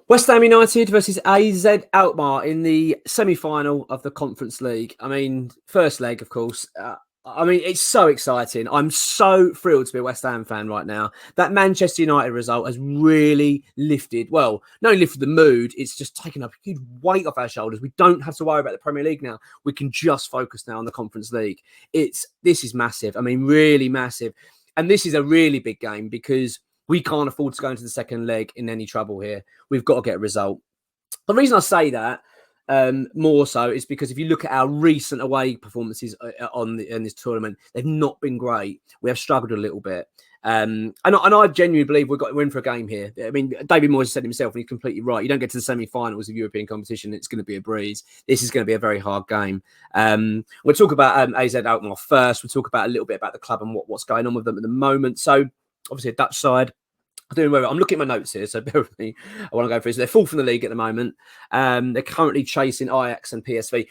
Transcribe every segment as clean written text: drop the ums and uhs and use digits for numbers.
West Ham United versus AZ Alkmaar in the semi-final of the Conference League. I mean, first leg, of course. It's so exciting. I'm so thrilled to be a West Ham fan right now. That Manchester United result has really lifted, well, not only lifted the mood, it's just taken a huge weight off our shoulders. We don't have to worry about the Premier League now. We can just focus now on the Conference League. This is massive. I mean, really massive. And this is a really big game because we can't afford to go into the second leg in any trouble here. We've got to get a result. The reason I say that more so is because if you look at our recent away performances in this tournament, they've not been great. We have struggled a little bit. And I genuinely believe we're in for a game here. I mean, David Moyes said himself, and he's completely right. You don't get to the semi-finals of European competition, it's going to be a breeze. This is going to be a very hard game. We'll talk about AZ Alkmaar first. We'll talk about a little bit about the club and what's going on with them at the moment. So, obviously, a Dutch side. Doing well. I'm looking at my notes here, so bear with me. I want to go through. So they're fourth in the league at the moment. They're currently chasing Ajax and PSV.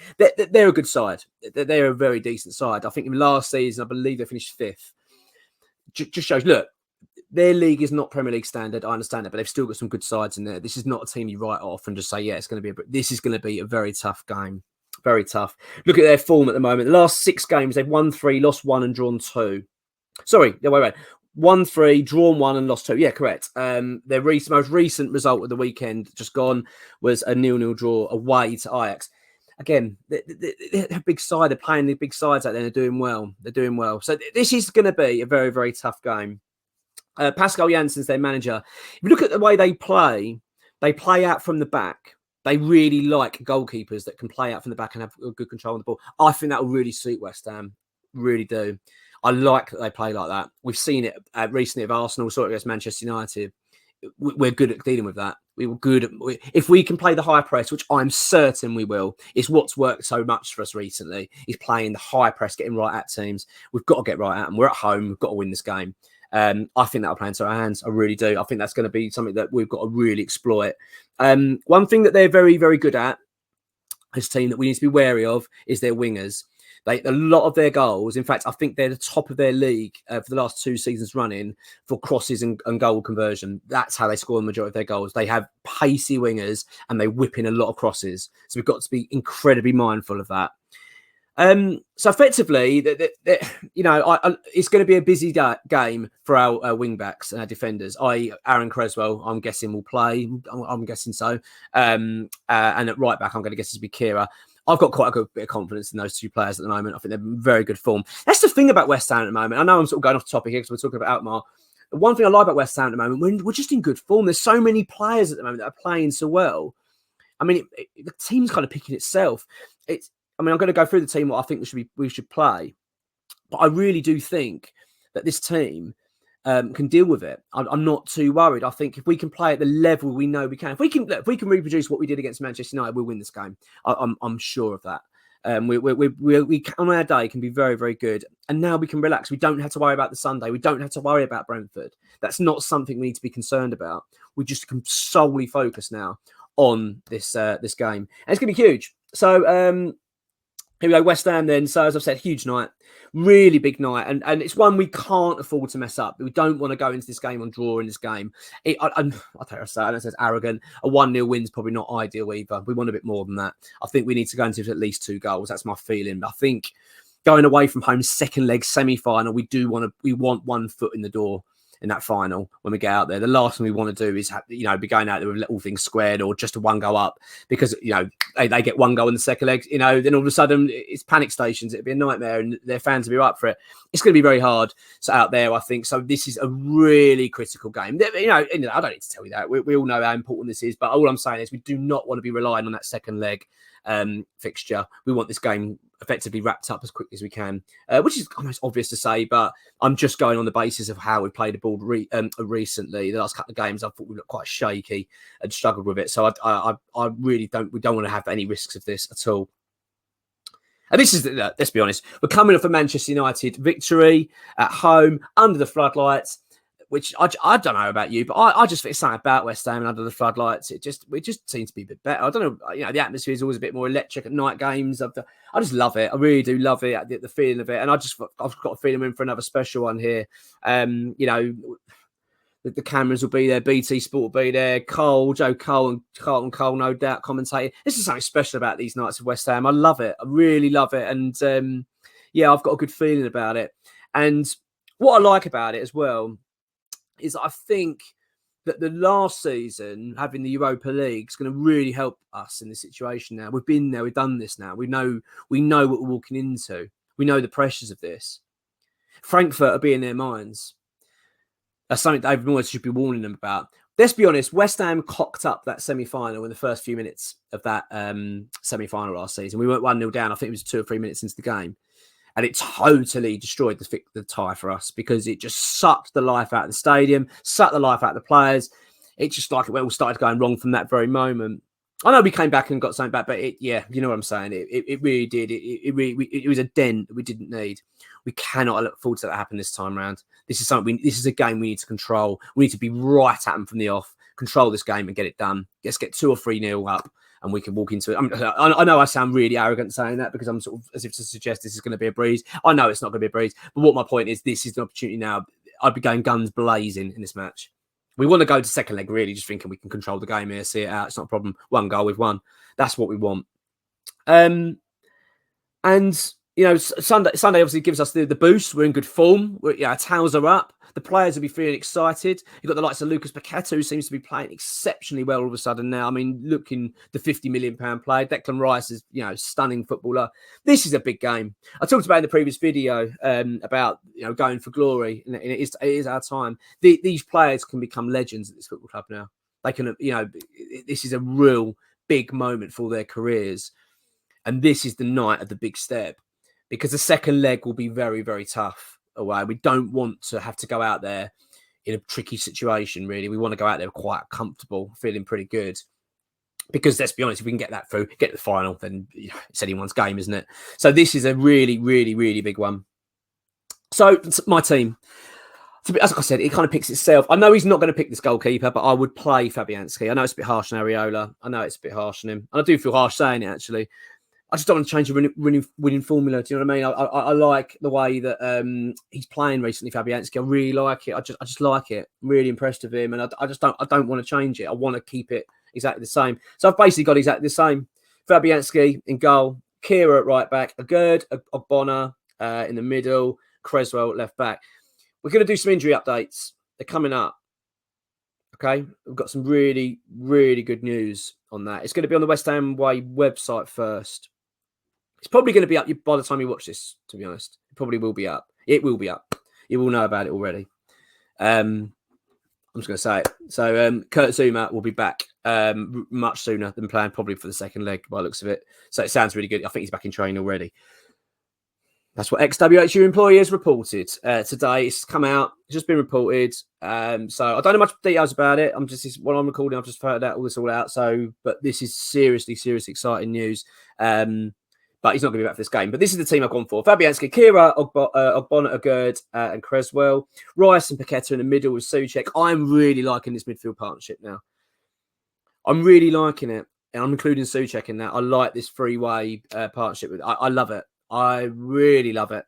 They're a good side. They're a very decent side. I think in last season, I believe they finished fifth. Just shows, look, their league is not Premier League standard. I understand that, but they've still got some good sides in there. This is not a team you write off and just say, yeah, this is going to be a very tough game. Very tough. Look at their form at the moment. The last 6 games, they've won 3, lost 1 and drawn 2. Sorry, wait. 1-3, drawn 1 and lost 2. Yeah, correct. Their most recent result of the weekend, just gone, was a 0-0 draw away to Ajax. Again, they're a big side. They're playing the big sides out there. They're doing well. So this is going to be a very, very tough game. Pascal Jansen's their manager. If you look at the way they play out from the back. They really like goalkeepers that can play out from the back and have good control on the ball. I think that will really suit West Ham. Really do. I like that they play like that. We've seen it recently of Arsenal, saw it against Manchester United. We're good at dealing with that. If we can play the high press, which I'm certain we will, it's what's worked so much for us recently, is playing the high press, getting right at teams. We've got to get right at them. We're at home. We've got to win this game. I think that'll play into our hands. I really do. I think that's going to be something that we've got to really exploit. One thing that they're very, very good at, this team, that we need to be wary of, is their wingers. A lot of their goals, in fact, I think they're the top of their league for the last 2 seasons running for crosses and goal conversion. That's how they score the majority of their goals. They have pacey wingers and they whip in a lot of crosses. So we've got to be incredibly mindful of that. So effectively, it's going to be a busy game for our wing backs and our defenders. Aaron Creswell, I'm guessing, will play. I'm guessing so. And at right back, I'm going to guess it'll be Kira. I've got quite a good bit of confidence in those 2 players at the moment. I think they're in very good form. That's the thing about West Ham at the moment. I know I'm sort of going off topic here because we're talking about Alkmaar. The one thing I like about West Ham at the moment, we're just in good form. There's so many players at the moment that are playing so well. I mean, the team's kind of picking itself. I'm going to go through the team what I think we should play, but I really do think that this team can deal with it. I'm not too worried. I think if we can play at the level we know we can, if we can reproduce what we did against Manchester United, we'll win this game. I'm sure of that. We on our day can be very, very good, and now we can relax. We don't have to worry about the Sunday. We don't have to worry about Brentford. That's not something we need to be concerned about. We just can solely focus now on this game, and it's going to be huge. So. Here we go, West Ham then. So, as I've said, huge night, really big night. And it's one we can't afford to mess up. We don't want to go into this game on draw in this game. I don't know, I know it says arrogant. A 1-0 win's probably not ideal either. We want a bit more than that. I think we need to go into at least 2 goals. That's my feeling. I think going away from home, second leg semi-final, we want 1 foot in the door in that final when we get out there. The last thing we want to do is be going out there with all things squared or just a 1 goal up, because they get 1 goal in the second leg, then all of a sudden it's panic stations. It'd be a nightmare and their fans will be right for it. It's going to be very hard out there, I think. So this is a really critical game. I don't need to tell you that. We all know how important this is, but all I'm saying is we do not want to be relying on that second leg fixture. We want this game effectively wrapped up as quickly as we can, which is almost obvious to say, but I'm just going on the basis of how we played the ball recently. The last couple of games, I thought we looked quite shaky and struggled with it. So I really don't want to have any risks of this at all. And this is, let's be honest, we're coming off a Manchester United victory at home under the floodlights, which I don't know about you, but I just think something about West Ham and under the floodlights. It just seems to be a bit better. I don't know. The atmosphere is always a bit more electric at night games. I just love it. I really do love it. The feeling of it, and I've got a feeling we're in for another special one here. The The cameras will be there. BT Sport will be there. Joe Cole and Carlton Cole, no doubt, commentating. This is something special about these nights of West Ham. I love it. I really love it. And yeah, I've got a good feeling about it. And what I like about it as well is I think that the last season, having the Europa League, is going to really help us in this situation now. We've been there. We've done this now. We know what we're walking into. We know the pressures of this. Frankfurt will be in their minds. That's something David Moyes should be warning them about. Let's be honest, West Ham cocked up that semi-final in the first few minutes of that semi-final last season. We went 1-0 down. I think it was 2 or 3 minutes into the game. And it totally destroyed the tie for us because it just sucked the life out of the stadium, sucked the life out of the players. It just like it all started going wrong from that very moment. I know we came back and got something back, but you know what I'm saying. It really did. It was a dent that we didn't need. We cannot look forward to that happen this time round. This is something. This is a game we need to control. We need to be right at them from the off. Control this game and get it done. Let's get 2 or 3-0 up, and we can walk into it. I know I sound really arrogant saying that because I'm sort of as if to suggest this is going to be a breeze. I know it's not going to be a breeze, but what my point is, this is an opportunity now. I'd be going guns blazing in this match. We want to go to second leg, really, just thinking we can control the game here, see it out. It's not a problem. 1 goal, we've won. That's what we want. And, you know, Sunday obviously gives us the boost. We're in good form. Our tails are up. The players will be feeling excited. You've got the likes of Lucas Paqueta, who seems to be playing exceptionally well all of a sudden now. I mean, looking the £50 million player. Declan Rice is, you know, stunning footballer. This is a big game. I talked about in the previous video about, you know, going for glory. And it is our time. These players can become legends at this football club now. They can, you know, this is a real big moment for their careers. And this is the night of the big step. Because the second leg will be very, very tough away. We don't want to have to go out there in a tricky situation, really. We want to go out there quite comfortable, feeling pretty good. Because let's be honest, if we can get that through, get to the final, then you know, it's anyone's game, isn't it? So this is a really, really, really big one. So my team, as I said, it kind of picks itself. I know he's not going to pick this goalkeeper, but I would play Fabianski. I know it's a bit harsh on Areola. I know it's a bit harsh on him. And I do feel harsh saying it, actually. I just don't want to change the winning formula. Do you know what I mean? I like the way that he's playing recently, Fabianski. I really like it. I just like it. I'm really impressed with him, and I don't want to change it. I want to keep it exactly the same. So I've basically got exactly the same. Fabianski in goal, Kira at right back, Agurd, Ogbonna in the middle, Creswell left back. We're going to do some injury updates. They're coming up. Okay, we've got some really, really good news on that. It's going to be on the West Ham Way website first. It's probably going to be up by the time you watch this, to be honest. It probably will be up. It will be up. You will know about it already. I'm just going to say it. So Kurt Zouma will be back much sooner than planned, probably for the second leg by the looks of it. So it sounds really good. I think he's back in training already. That's what XWHU employee has reported today. It's come out. It's just been reported. So I don't know much details about it. When I'm recording, I've just found out all this all out. So, but this is seriously exciting news. But he's not going to be back for this game. But this is the team I've gone for. Fabianski, Kira, Ogbonna, Agurd, and Creswell. Rice and Paqueta in the middle with Souček. I'm really liking this midfield partnership now. I'm really liking it. And I'm including Souček in that. I like this three-way partnership. I love it. I really love it.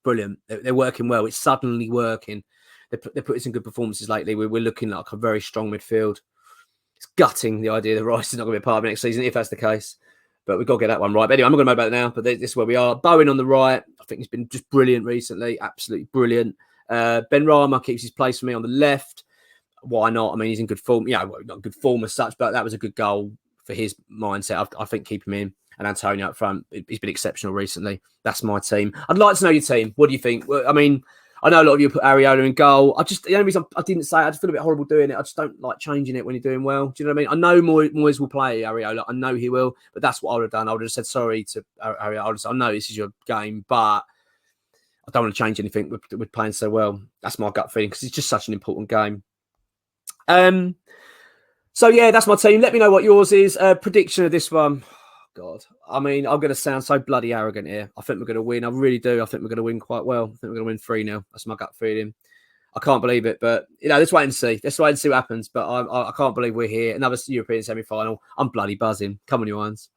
Brilliant. They're working well. It's suddenly working. They put some good performances lately. We're looking like a very strong midfield. It's gutting the idea that Rice is not going to be a part of it next season, if that's the case. But we've got to get that one right. But anyway, I'm not going to know about it now, but this is where we are. Bowen on the right. I think he's been just brilliant recently. Absolutely brilliant. Ben Rama keeps his place for me on the left. Why not? I mean, he's in good form. Yeah, well, not good form as such, but that was a good goal for his mindset. I think keep him in. And Antonio up front, he's been exceptional recently. That's my team. I'd like to know your team. What do you think? Well, I mean, I know a lot of you put Areola in goal. The only reason I didn't say it, I just feel a bit horrible doing it. I just don't like changing it when you're doing well. Do you know what I mean? I know Moyes will play Areola. I know he will, but that's what I would have done. I would have said sorry to Areola. I would have said, I know this is your game, but I don't want to change anything. We're playing so well. That's my gut feeling because it's just such an important game. So yeah, that's my team. Let me know what yours is. Prediction of this one. God, I mean, I'm going to sound so bloody arrogant here. I think we're going to win. I really do. I think we're going to win quite well. I think we're going to win 3-0. That's my gut feeling. I can't believe it, but you know, let's wait and see. Let's wait and see what happens. But I can't believe we're here. Another European semi-final. I'm bloody buzzing. Come on, you irons.